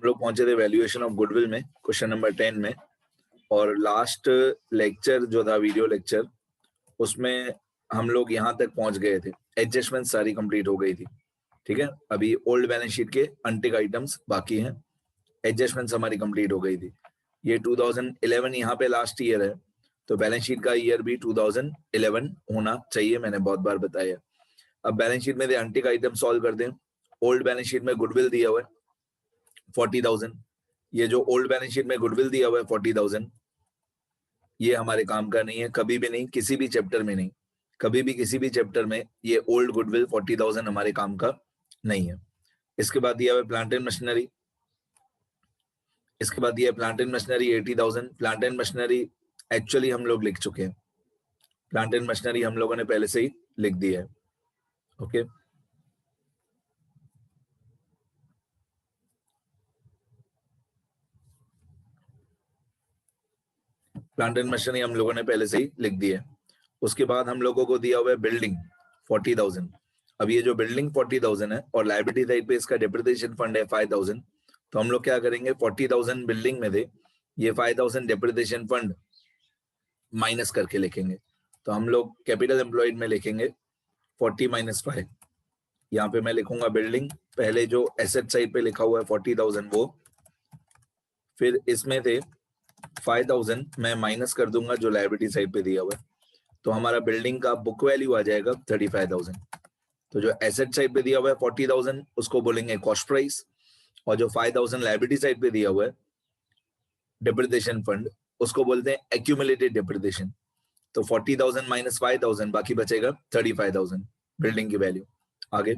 लोग पहुंचे थे वैल्यूएशन ऑफ गुडविल में, क्वेश्चन नंबर 10 में, और लास्ट लेक्चर जो था वीडियो लेक्चर, उसमें हम लोग यहाँ तक पहुंच गए थे, एडजस्टमेंट सारी कंप्लीट हो गई थी। ठीक है, अभी ओल्ड बैलेंस शीट के अनटिक आइटम्स बाकी हैं, एडजस्टमेंट्स हमारी कंप्लीट हो गई थी। ये 2011 यहाँ पे लास्ट ईयर है, तो बैलेंस शीट का ईयर भी 2011 होना चाहिए, मैंने बहुत बार बताया। अब बैलेंस शीट में दे अनटिक आइटम सॉल्व कर दें। ओल्ड बैलेंस शीट में गुडविल दिया हुआ है 40,000, ये जो ओल्ड बैलेंस शीट में गुडविल दिया हुआ है 40,000, ये हमारे काम का नहीं है, कभी भी नहीं, किसी भी चैप्टर में नहीं, कभी भी किसी भी चैप्टर में ये ओल्ड गुडविल 40,000 हमारे काम का नहीं है। इसके बाद दिया हुआ प्लांट एंड मशीनरी, इसके बाद दिया plant and machinery 80,000। Plant and machinery actually हम लोग लिख चुके हैं, प्लांट एंड मशीनरी हम लोगों ने पहले से ही लिख दिया है। ओके, प्लांट एंड मशीनरी हम लोगों ने पहले से ही लिख दिया है। उसके बाद हम लोगों को दिया हुआ है बिल्डिंग 40,000। अब ये जो बिल्डिंग 40,000 है और लायबिलिटी साइड पे इसका डेप्रिसिएशन फंड है 5,000, तो हम लोग क्या करेंगे, 40,000 बिल्डिंग में दे, ये 5,000 डेप्रिसिएशन फंड माइनस करके लिखेंगे। तो हम लोग कैपिटल एम्प्लॉयड में लिखेंगे 40 - 5। यहाँ पे मैं लिखूंगा बिल्डिंग, पहले जो एसेट साइड पे लिखा हुआ है 40,000 वो, फिर इसमें थे 5,000 मैं माइनस कर दूंगा जो लायबिलिटी साइड पे दिया हुआ है, तो हमारा बिल्डिंग का बुक वैल्यू आ जाएगा 35,000। तो जो एसेट साइड पे दिया हुआ है 40,000 उसको बोलेंगे कॉस्ट प्राइस, और जो 5,000 लायबिलिटी साइड पे दिया हुआ है डेप्रिसिएशन फंड, उसको बोलते हैं एक्यूमुलेटेड डेप्रिसिएशन। तो 40,000 - 5,000, बाकी बचेगा 35,000 बिल्डिंग की वैल्यू। आगे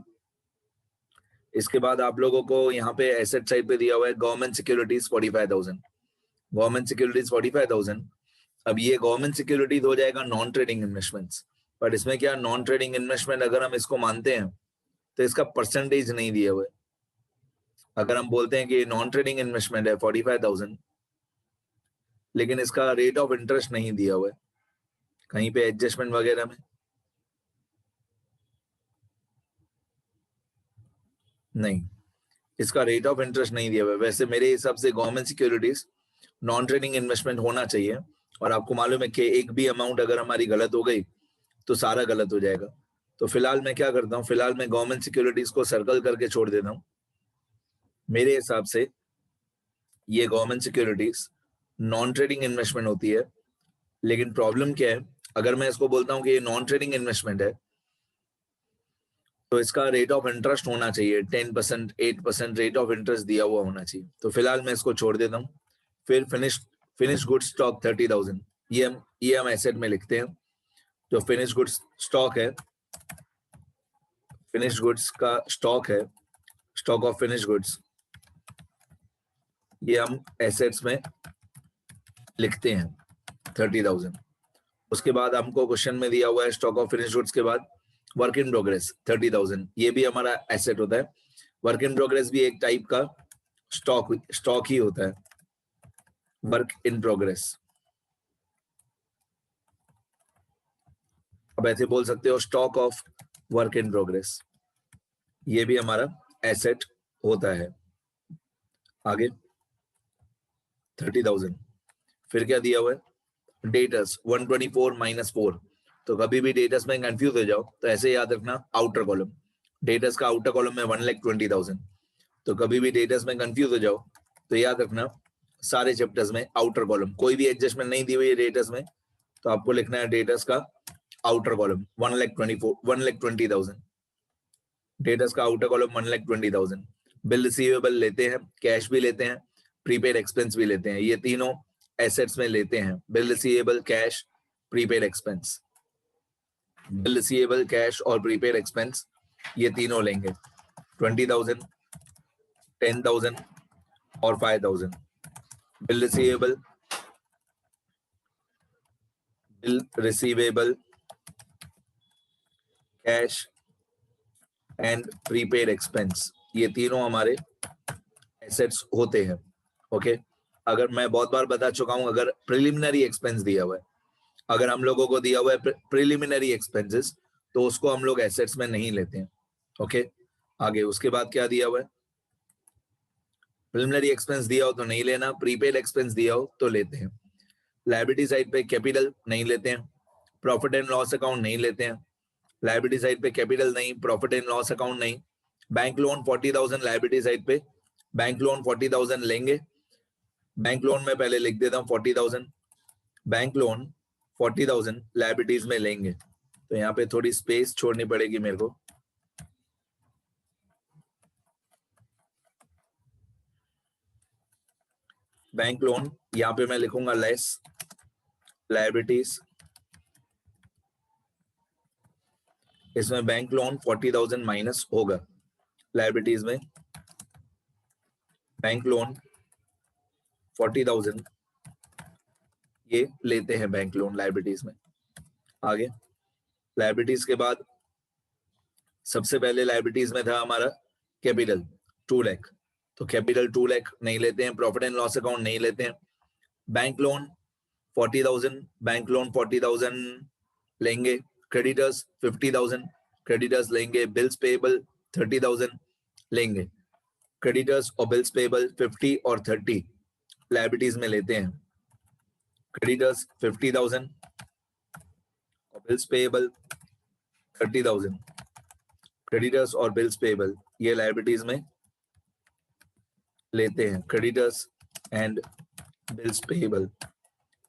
इसके बाद आप लोगों को यहाँ पे एसेट साइड पे दिया हुआ है गवर्नमेंट सिक्योरिटीज 45,000। Government securities 45,000। अब ये गवर्नमेंट सिक्योरिटीज हो जाएगा नॉन ट्रेडिंग इन्वेस्टमेंट्स, बट इसमें क्या, नॉन ट्रेडिंग इन्वेस्टमेंट अगर हम इसको मानते हैं तो इसका परसेंटेज नहीं दिया हुआ है। अगर हम बोलते हैं कि नॉन ट्रेडिंग इन्वेस्टमेंट है 45,000, लेकिन इसका रेट ऑफ इंटरेस्ट नहीं दिया हुआ है कहीं पे एडजस्टमेंट वगैरह में, नहीं, इसका रेट ऑफ इंटरेस्ट नहीं दिया हुआ है। वैसे मेरे हिसाब से government securities non trading investment होना चाहिए, और आपको मालूम है कि एक भी अमाउंट अगर हमारी गलत हो गई तो सारा गलत हो जाएगा। तो फिलहाल मैं क्या करता हूँ, फिलहाल मैं गवर्नमेंट सिक्योरिटीज को सर्कल करके छोड़ देता हूँ। मेरे हिसाब से ये government securities non trading investment होती है, लेकिन प्रॉब्लम क्या है, अगर मैं इसको बोलता हूँ कि ये नॉन ट्रेडिंग इन्वेस्टमेंट है तो इसका रेट ऑफ इंटरेस्ट होना चाहिए 10%, 8% रेट ऑफ इंटरेस्ट दिया हुआ होना चाहिए। तो फिलहाल मैं इसको छोड़ देता हूँ। फिर फिनिश गुड्स स्टॉक 30,000, ये हम एसेट में लिखते हैं। जो फिनिश गुड्स स्टॉक है, फिनिश गुड्स का स्टॉक है, स्टॉक ऑफ फिनिश गुड्स, ये हम एसेट्स में लिखते हैं 30,000। उसके बाद हमको क्वेश्चन में दिया हुआ है स्टॉक ऑफ फिनिश गुड्स के बाद वर्क इन प्रोग्रेस 30,000, ये भी हमारा एसेट होता है। वर्क इन प्रोग्रेस भी एक टाइप का स्टॉक ही होता है, वर्क इन प्रोग्रेस। अब ऐसे बोल सकते हो stock of work in progress, ये भी हमारा एसेट होता है। आगे 30,000, फिर क्या दिया हुआ है, डेटर्स 124 - 4। तो कभी भी डेटर्स में कंफ्यूज हो जाओ तो ऐसे याद रखना, आउटर कॉलम, डेटर्स का आउटर कॉलम में 1,20,000। तो कभी भी डेटर्स में कंफ्यूज हो जाओ तो याद रखना, सारे चैप्टर्स में आउटर कॉलम, कोई भी एडजस्टमेंट नहीं दी हुई है डेटर्स में, तो आपको लिखना है डेटर्स का आउटर कॉलम 1,20,000। डेटर्स का आउटर कॉलम 1,20,000। बिल रिसीवेबल लेते हैं, कैश भी लेते हैं, प्रीपेड एक्सपेंस भी लेते हैं, ये तीनों एसेट्स में लेते हैं, bill receivable, cash, prepaid expense. Bill receivable, cash और प्रीपेड एक्सपेंस ये तीनों लेंगे, 20,000, 10,000 और 5,000। Bill receivable, cash and prepaid expense, ये तीनों हमारे एसेट्स होते हैं। ओके, अगर मैं बहुत बार बता चुका हूं, अगर प्रिलिमिनरी एक्सपेंस दिया हुआ है, अगर हम लोगों को दिया हुआ है प्रिलिमिनरी एक्सपेंसेस, तो उसको हम लोग एसेट्स में नहीं लेते हैं। ओके, आगे उसके बाद क्या दिया हुआ है, प्रिलिमिनरी एक्सपेंस दिया हो तो नहीं लेना, प्रीपेड एक्सपेंस दिया हो तो लेते हैं। लायबिलिटी साइड पे कैपिटल नहीं लेते हैं, प्रॉफिट एंड लॉस अकाउंट नहीं लेते हैं। लायबिलिटी साइड पे कैपिटल नहीं, प्रॉफिट एंड लॉस अकाउंट नहीं। बैंक लोन 40,000 लायबिलिटी साइड पे, बैंक लोन 40,000 लेंगे। बैंक लोन में पहले लिख देता हूँ 40,000, बैंक लोन 40,000 लायबिलिटीज में लेंगे। तो यहाँ पे थोड़ी स्पेस छोड़नी पड़ेगी मेरे को। बैंक लोन यहाँ पे मैं लिखूंगा लेस लायबिलिटीज, इसमें बैंक लोन 40,000 माइनस होगा लायबिलिटीज में। बैंक लोन 40,000 ये लेते हैं बैंक लोन लायबिलिटीज में। आगे लायबिलिटीज के बाद सबसे पहले लायबिलिटीज में था हमारा कैपिटल 2 लाख, तो कैपिटल 2 लाख नहीं लेते हैं। प्रॉफिट एंड लॉस अकाउंट नहीं लेते हैं। बैंक लोन 40,000, बैंक लोन 40,000 लेंगे। क्रेडिटर्स 50,000 क्रेडिटर्स लेंगे। बिल्स पेएबल 30,000 लेंगे। क्रेडिटर्स और बिल्स पेएबल 50 और 30 लायबिलिटीज में लेते हैं। क्रेडिटर्स 50,000 और बिल्स पेएबल 30,000, क्रेडिटर्स और बिल्स पेएबल ये लायबिलिटीज में लेते हैं। क्रेडिटर्स एंड बिल्स पेएबल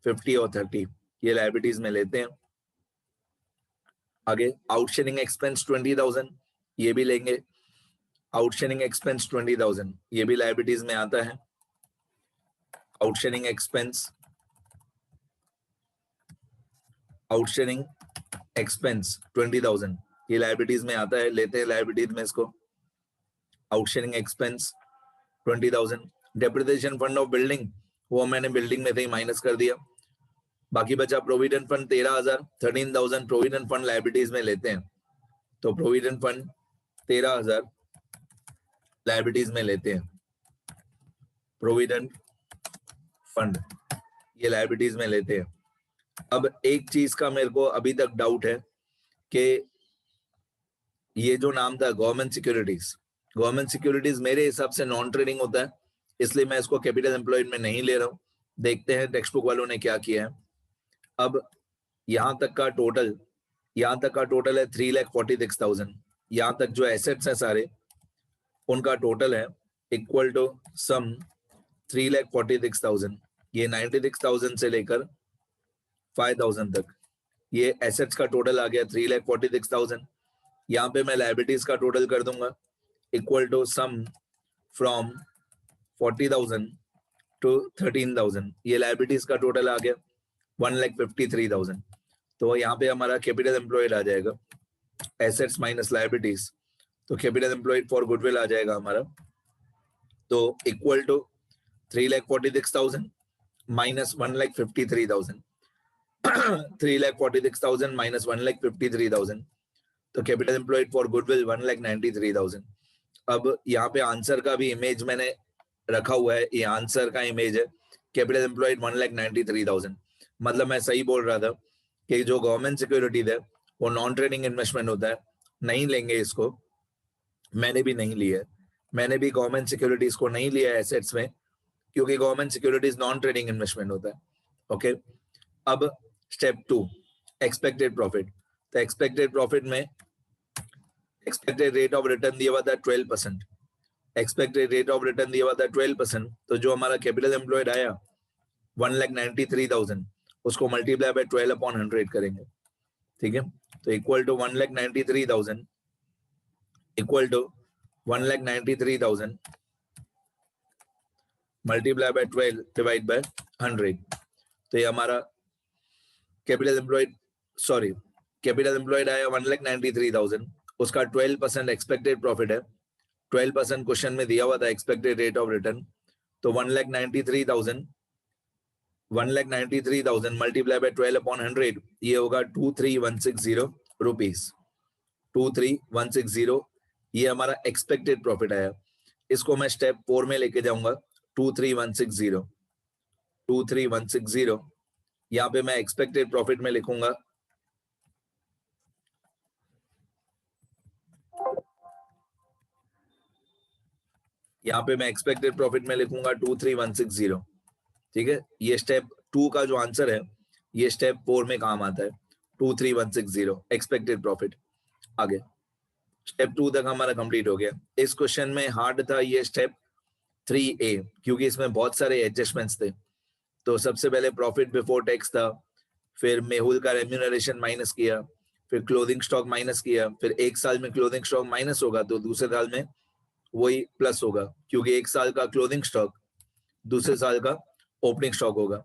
50 और 30 ये लायबिलिटीज में लेते हैं। आगे आउटस्टैंडिंग एक्सपेंस 20,000 ये भी लेंगे। आउटस्टैंडिंग एक्सपेंस 20,000 ये भी लायबिलिटीज में आता है। आउटस्टैंडिंग एक्सपेंस, आउटस्टैंडिंग एक्सपेंस 20,000 ये लायबिलिटीज में आता है, लेते हैं लायबिलिटीज में इसको। Outstanding expense 20,000। Depreciation fund of building वो मैंने बिल्डिंग में से ही माइनस कर दिया। बाकी बचा provident fund 13,000, 13,000 provident fund liabilities में लेते हैं। तो प्रोविडेंट फंड 13,000 लायबिलिटीज में लेते हैं। प्रोविडेंट फंड ये लायबिलिटीज में लेते हैं। अब एक चीज का मेरे को अभी तक डाउट है कि ये जो नाम था गवर्नमेंट सिक्योरिटीज, गवर्नमेंट सिक्योरिटीज मेरे हिसाब से नॉन ट्रेडिंग होता है, इसलिए मैं इसको कैपिटल एम्प्लॉयड में नहीं ले रहा हूँ। देखते हैं टेक्स्ट बुक वालों ने क्या किया है। अब यहाँ तक का टोटल, यहाँ तक का टोटल है 3,46,000। यहाँ तक जो एसेट्स हैं सारे उनका टोटल है इक्वल टू सम 3,46,000। ये 96,000 से लेकर 5,000 तक ये एसेट्स का टोटल आ गया 3,46,000। यहाँ पे मैं लायबिलिटीज का टोटल कर दूंगा equal to sum from 40,000 to 13,000। ये लायबिलिटीज का टोटल आ गया 1,53,000। तो यहाँ पे हमारा कैपिटल एम्प्लॉयड आ जाएगा एसेट्स माइनस लायबिलिटीज, तो कैपिटल एम्प्लॉयड फॉर गुडविल आ जाएगा हमारा। तो इक्वल टू 3,46,000 माइनस 1,53,000। 3,46,000 माइनस 1,53,000, तो कैपिटल एम्प्लॉयड फॉर गुडविल 1,93,000। अब यहाँ पे आंसर का भी इमेज मैंने रखा हुआ है, ये आंसर का इमेज है कैपिटल एम्प्लॉयड 1,93,000। मतलब मैं सही बोल रहा था कि जो गवर्नमेंट सिक्योरिटीज है वो नॉन ट्रेडिंग इन्वेस्टमेंट होता है, नहीं लेंगे इसको। मैंने भी नहीं लिया है, मैंने भी गवर्नमेंट सिक्योरिटीज को नहीं लिया एसेट्स में, क्योंकि government securities non trading investment होता है। ओके, अब स्टेप 2 एक्सपेक्टेड प्रॉफिट। तो एक्सपेक्टेड प्रॉफिट में एक्सपेक्टेड रेट ऑफ रिटर्न दिया हुआ था 12%। एक्सपेक्टेड रेट ऑफ रिटर्न दिया हुआ था 12%। तो जो हमारा कैपिटल एम्प्लॉयड आया 1,93,000 उसको मल्टीप्लाई बाय 12/100 करेंगे। ठीक है, तो equal to 1,93,000 equal to 1,93,000 multiply by 12 divide by 100। तो ये हमारा कैपिटल एम्प्लॉयड आया 1,93,000, उसका 12% एक्सपेक्टेड प्रॉफिट है। 12% क्वेश्चन में दिया हुआ था एक्सपेक्टेड रेट ऑफ रिटर्न। तो 1,93,000 मल्टीप्लाई बाय 12/100 ये होगा 23,160 रुपीज। 23,160 ये हमारा एक्सपेक्टेड प्रॉफिट आया। इसको मैं स्टेप 4 में लेके जाऊंगा 23,160 यहाँ पे मैं एक्सपेक्टेड प्रॉफिट में लिखूंगा यहाँ पे मैं एक्सपेक्टेड प्रॉफिट में लिखूंगा 23160, ठीक है। ये स्टेप 2 का जो आंसर है ये स्टेप 4 में काम आता है, 23160 एक्सपेक्टेड प्रॉफिट। आगे स्टेप 2 तक हमारा कंप्लीट हो गया। इस क्वेश्चन में हार्ड था ये स्टेप 3A, क्योंकि इसमें बहुत सारे एडजस्टमेंट्स थे। तो सबसे पहले प्रॉफिट बिफोर टैक्स था, फिर मेहुल का रेम्यूनरेशन माइनस किया, फिर क्लोथिंग स्टॉक माइनस किया, फिर एक साल में क्लोथिंग स्टॉक माइनस होगा तो दूसरे साल में वही प्लस होगा, क्योंकि एक साल का क्लोथिंग स्टॉक दूसरे साल का ओपनिंग स्टॉक होगा।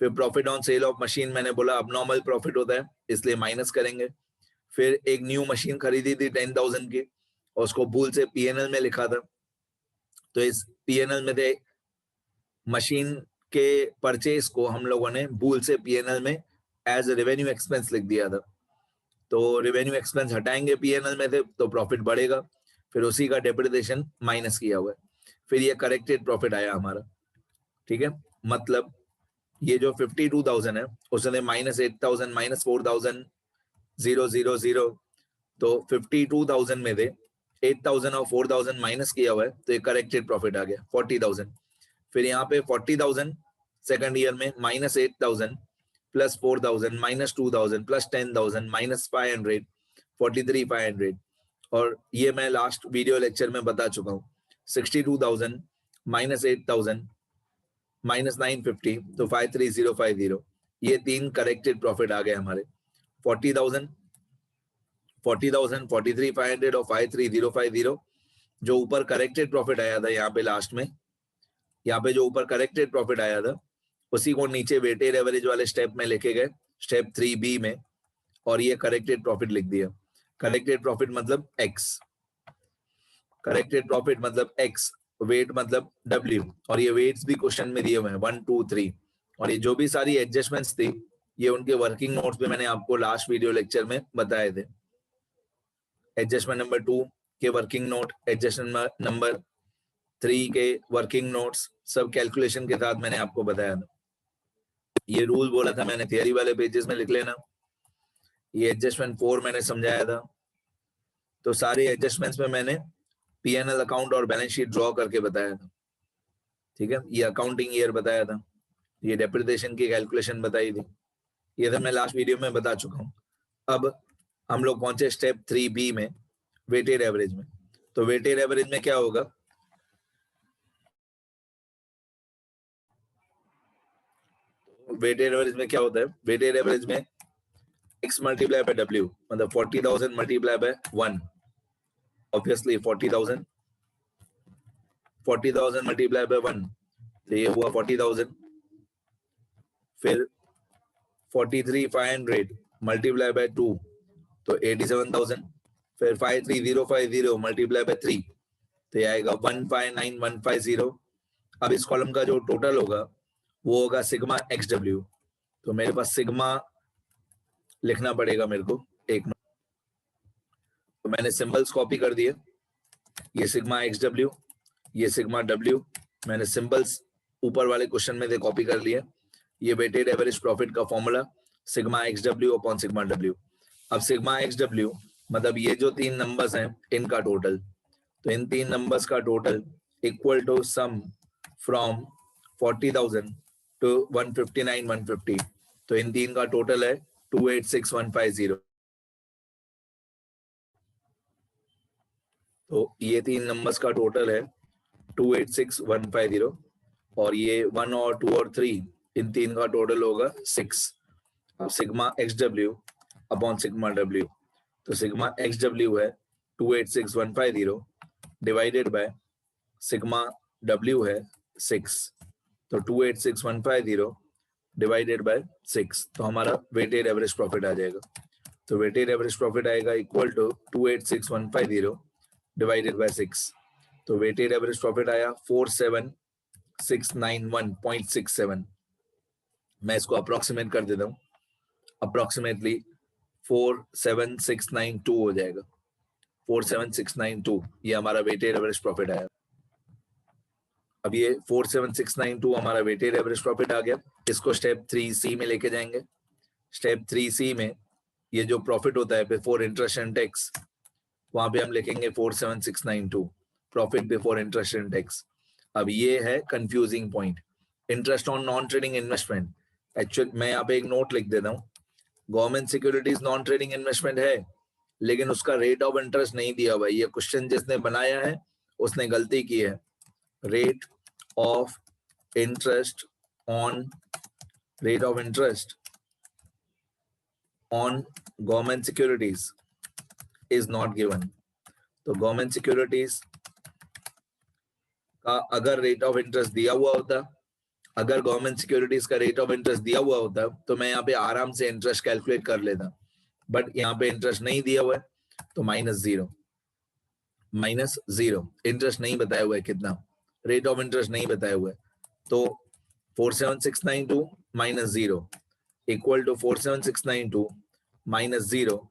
फिर profit on sale of machine, मैंने बोला अबनॉर्मल प्रॉफिट होता है इसलिए माइनस करेंगे। फिर एक न्यू मशीन खरीदी थी 10,000 की और उसको भूल से पीएनएल में लिखा था, तो इस पीएनएल में थे मशीन के परचेज को हम लोगों ने भूल से पीएनएल में एज रेवेन्यू एक्सपेंस लिख दिया था। तो रेवेन्यू एक्सपेंस हटाएंगे पीएनएल में थे तो प्रॉफिट बढ़ेगा, फिर उसी का डेप्रिसिएशन माइनस किया हुआ है, फिर ये करेक्टेड प्रॉफिट आया हमारा, ठीक है। मतलब ये जो 52,000 है उसने -8,000 -4,000 000, तो 52,000 में से 8,000 और 4,000 माइनस किया हुआ है तो ये करेक्टेड प्रॉफिट आ गया 40,000। फिर यहाँ पे 40,000 सेकंड ईयर में -8,000 +4,000 -2,000 +10,000 -500 43,500, और ये मैं लास्ट वीडियो लेक्चर में बता चुका हूँ। 62,000 -8,000 -950 तो 53050, ये 3 करेक्टेड प्रॉफिट आ गए हमारे। 40,000 43,500 और 53050 जो ऊपर करेक्टेड प्रॉफिट आया था यहाँ पे लास्ट में, यहाँ पे जो ऊपर करेक्टेड प्रॉफिट आया था उसी को नीचे वेटेड एवरेज वाले स्टेप में लिखे गए, स्टेप 3B में, और ये करेक्टेड प्रॉफिट लिख दिया। करेक्टेड प्रॉफिट मतलब x, करेक्टेड प्रॉफिट मतलब x, वेट मतलब w, और ये वेट्स भी क्वेश्चन में दिए हुए हैं 1 2 3, और ये जो भी सारी एडजस्टमेंट्स थी ये उनके वर्किंग नोट्स पे मैंने आपको लास्ट वीडियो लेक्चर में बताए थे। एडजस्टमेंट नंबर 2 के वर्किंग नोट, एडजस्टमेंट नंबर 3 के वर्किंग नोट्स, सब कैलकुलेशन के साथ मैंने आपको बताया था। ये रूल बोला था मैंने थियरी वाले पेजेस में लिख लेना। ये एडजस्टमेंट 4 मैंने समझाया था। तो सारे एडजस्टमेंट्स में मैंने पीएनएल अकाउंट और बैलेंस शीट ड्रॉ करके बताया था, ठीक है। ये अकाउंटिंग ईयर बताया था, ये डेप्रिसिएशन की कैलकुलेशन बताई थी, ये तो मैं लास्ट वीडियो में बता चुका हूँ। अब हम लोग पहुंचे स्टेप 3B में, वेटेड एवरेज में। तो वेटेड एवरेज में क्या होगा, वेटेड एवरेज में क्या होता है, वेटेड एवरेज में x मल्टीप्लाई बाय w, मतलब 40,000 multiply by 1, obviously 40,000 multiply by 1 तो ये हुआ 40,000। फिर 43,500 मल्टीप्लाई बाय 2 तो 87,000। फिर 53050 मल्टीप्लाई बाय 3 तो ये आएगा 159,150। अब इस कॉलम का जो टोटल होगा वो होगा सिग्मा XW, तो मेरे पास सिग्मा लिखना पड़ेगा मेरे को, एक मिनट। तो मैंने सिंबल्स कॉपी कर दिए, ये सिग्मा XW, ये सिग्मा W, मैंने सिंबल्स ऊपर वाले क्वेश्चन में से कॉपी कर लिए। ये वेटेड एवरेज प्रॉफिट का formula sigma XW upon sigma W। अब सिग्मा XW मतलब ये जो 3 नंबर्स हैं इनका टोटल, तो इन 3 नंबर्स का total equal to sum from 40,000 to 159,150, तो इन 3 का टोटल है 286,150। तो ये 3 नंबर्स का टोटल है 286,150, और ये 1 और 2 और 3 इन 3 का टोटल होगा 6। अब sigma XW upon sigma W, तो सिग्मा XW है 286,150 डिवाइडेड बाय सिग्मा W है 6, तो 286,150 डिवाइडेड बाय 6, तो हमारा वेटेड एवरेज प्रॉफिट आ जाएगा। तो वेटेड एवरेज प्रॉफिट आएगा इक्वल टू 286,150 डिवाइडेड बाय 6, तो वेटेड एवरेज प्रॉफिट आया 47,691.67। मैं इसको अप्रोक्सीमेट कर देता हूँ, अप्रोक्सीमेटली 47692 हो जाएगा, 47692 ये हमारा वेटेड एवरेज प्रॉफिट आया। अब ये 47692 हमारा वेटेड एवरेज प्रॉफिट आ गया, इसको स्टेप 3C में लेके जाएंगे। स्टेप 3C में ये जो प्रॉफिट होता है बिफोर इंटरेस्ट एंड टैक्स, वहां पे हम लिखेंगे 47692, profit before interest and tax. अब ये है confusing point, interest on non trading investment. Actually मैं यहाँ पे एक नोट लिख देता हूँ, government securities non trading investment है, लेकिन उसका रेट ऑफ इंटरेस्ट नहीं दिया हुआ है। ये क्वेश्चन जिसने बनाया है उसने गलती की है। Rate of interest on government securities is not given. तो गवर्नमेंट सिक्योरिटीज का अगर रेट ऑफ इंटरेस्ट दिया हुआ होता, अगर गवर्नमेंट सिक्योरिटीज का रेट ऑफ इंटरेस्ट दिया हुआ होता तो मैं यहाँ पे आराम से इंटरेस्ट कैलकुलेट कर लेता, बट यहाँ पे इंटरेस्ट नहीं दिया हुआ है तो माइनस जीरो इंटरेस्ट नहीं बताया हुआ है कितना, रेट ऑफ इंटरेस्ट नहीं बताया हुआ है। तो 47692 minus zero equal to 47692 minus zero,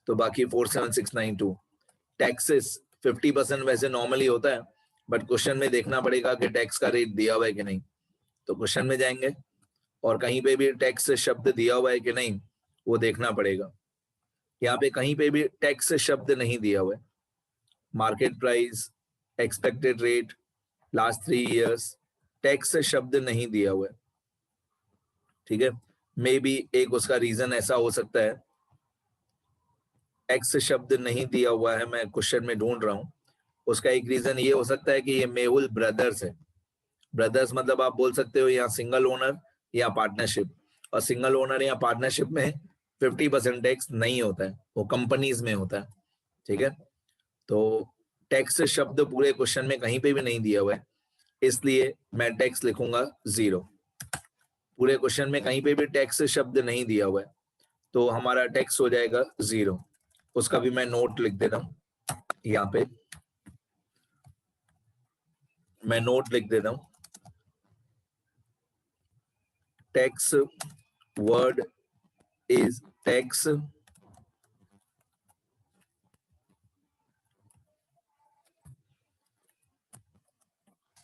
तो बाकी 47692। टैक्सेस 50% वैसे नॉर्मली होता है, बट क्वेश्चन में देखना पड़ेगा कि टैक्स का रेट दिया हुआ है कि नहीं। तो क्वेश्चन में जाएंगे और कहीं पे भी टैक्स शब्द दिया हुआ है कि नहीं वो देखना पड़ेगा। यहाँ पे कहीं पे भी टैक्स शब्द नहीं दिया हुआ है। Market price, expected rate, last 3 years, tax शब्द नहीं दिया हुआ है। ठीक है, मे बी एक उसका रीजन ऐसा हो सकता है, टैक्स शब्द नहीं दिया हुआ है, मैं क्वेश्चन में ढूंढ रहा हूं। उसका एक रीजन ये हो सकता है कि ये मेहुल ब्रदर्स है। ब्रदर्स मतलब आप बोल सकते हो यहाँ सिंगल ओनर या पार्टनरशिप, और सिंगल ओनर या पार्टनरशिप में 50% टैक्स नहीं होता है, वो कंपनीज में होता है। ठीक है, तो टैक्स शब्द पूरे क्वेश्चन में कहीं पे भी नहीं दिया हुआ है, इसलिए मैं टैक्स लिखूंगा 0। पूरे क्वेश्चन में कहीं पे भी टैक्स शब्द नहीं दिया हुआ है, तो हमारा टैक्स हो जाएगा 0। उसका भी मैं नोट लिख देता हूं, यहाँ पे मैं नोट लिख देता हूं। Tax word is tax,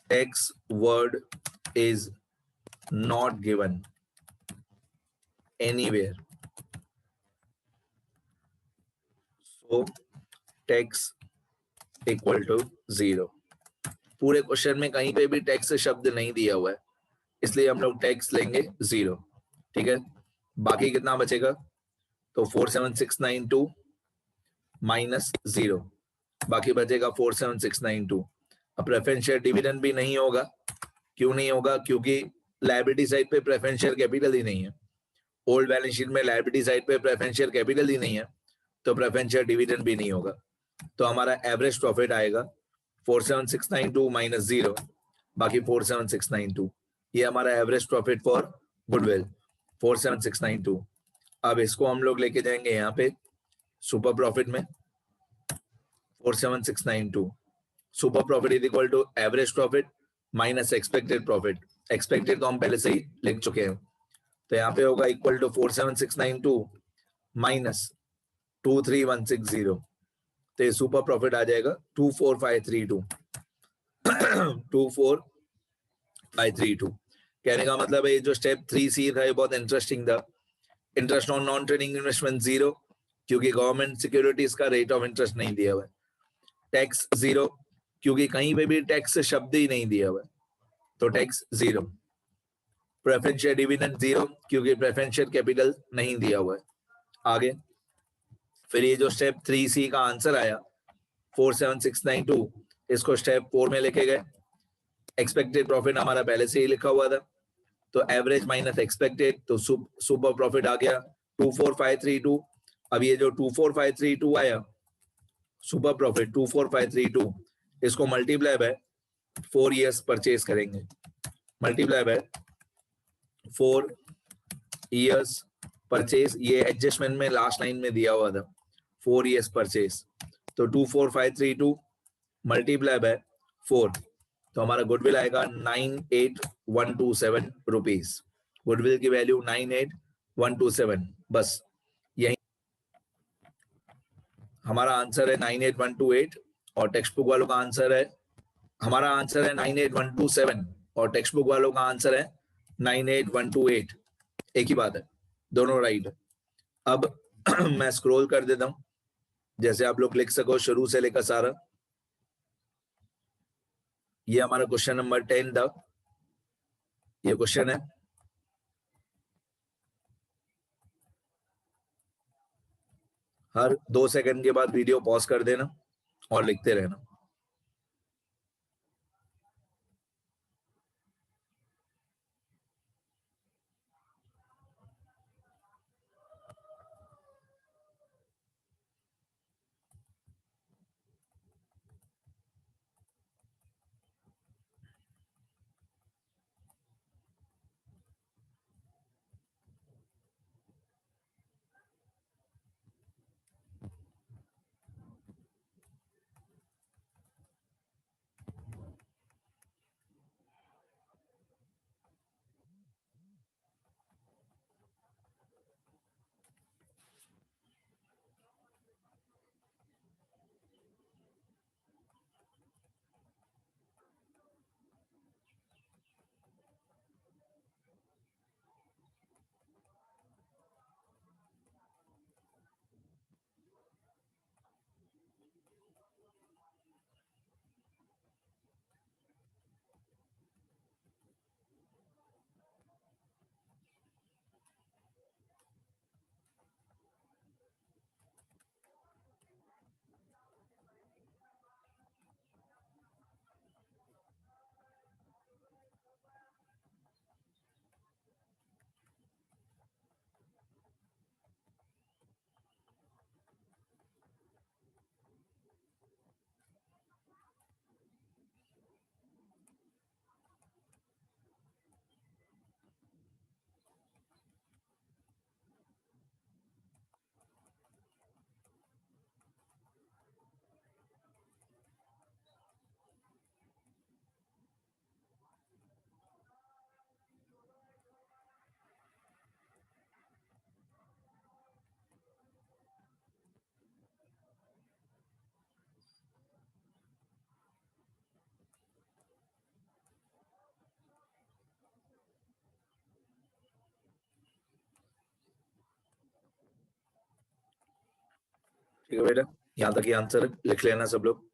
tax word is not given anywhere, so tax equal to 0। पूरे क्वेश्चन में कहीं पे भी टैक्स शब्द नहीं दिया हुआ है, इसलिए हम लोग टैक्स लेंगे 0। ठीक है, बाकी कितना बचेगा, तो 47692 माइनस 0, बाकी बचेगा 47692। अब प्रेफरेंस शेयर डिविडेंड भी नहीं होगा। क्यों नहीं होगा, क्योंकि लायबिलिटी साइड पे प्रेफरेंस शेयर कैपिटल ही नहीं है। ओल्ड बैलेंस शीट में लायबिलिटी साइड पे प्रेफरेंस शेयर कैपिटल ही नहीं है, तो प्रेफरेंस शेयर डिविडेंड भी नहीं होगा। तो हमारा एवरेज प्रॉफिट आएगा 47692 माइनस 0, बाकी 47692। ये हमारा एवरेज प्रॉफिट फॉर गुडविल 47692। अब इसको हम लोग लेके जाएंगे यहाँ पे सुपर प्रॉफिट में 47692। Super profit is equal to average profit minus expected profit. Expected तो हम पहले से ही लिख चुके हैं, तो यहाँ पे होगा इक्वल टू 47692 माइनस 23160, तो ये सुपर प्रॉफिट आ जाएगा 24532। 24532। कहने का मतलब है ये जो स्टेप 3C था ये बहुत इंटरेस्टिंग था। Interest on non trading investment 0, क्योंकि गवर्नमेंट सिक्योरिटीज का रेट ऑफ इंटरेस्ट नहीं दिया हुआ है। टैक्स 0, क्योंकि कहीं पे भी टैक्स शब्द ही नहीं दिया हुआ है, तो टैक्स 0। प्रेफरेंस शेयर डिविडेंड 0, क्योंकि प्रेफरेंस शेयर कैपिटल नहीं दिया हुआ है। आगे फिर ये जो स्टेप 3C का आंसर आया 47692, इसको स्टेप 4 में लेके गए। एक्सपेक्टेड प्रॉफिट हमारा पहले से ही लिखा हुआ था, तो एवरेज माइनस एक्सपेक्टेड, तो सुपर प्रॉफिट आ गया 24532। अब ये जो 24532 आया सुपर प्रॉफिट 24532, इसको मल्टीप्लाई बाय 4 इयर्स परचेज करेंगे, मल्टीप्लाई बाय 4 इयर्स परचेज। ये एडजस्टमेंट में लास्ट लाइन में दिया हुआ था 4 इयर्स परचेज, तो 24532 मल्टीप्लाई बाय 4, तो हमारा गुडविल आएगा 98127 रुपीज। गुडविल की वैल्यू 98127। बस यही हमारा आंसर है 98128, और टेक्स्ट बुक वालों का आंसर है, हमारा आंसर है 98127 और टेक्स्ट बुक वालों का आंसर है 98128। एक ही बात है, दोनों राइट। अब मैं स्क्रॉल कर देता हूं जैसे आप लोग लिख सको शुरू से लेकर सारा। ये हमारा क्वेश्चन नंबर 10 था। ये क्वेश्चन है, हर 2 सेकंड के बाद वीडियो पॉज कर देना और लिखते रहना। ठीक है बेटा, यहाँ तक ये आंसर लिख लेना सब लोग।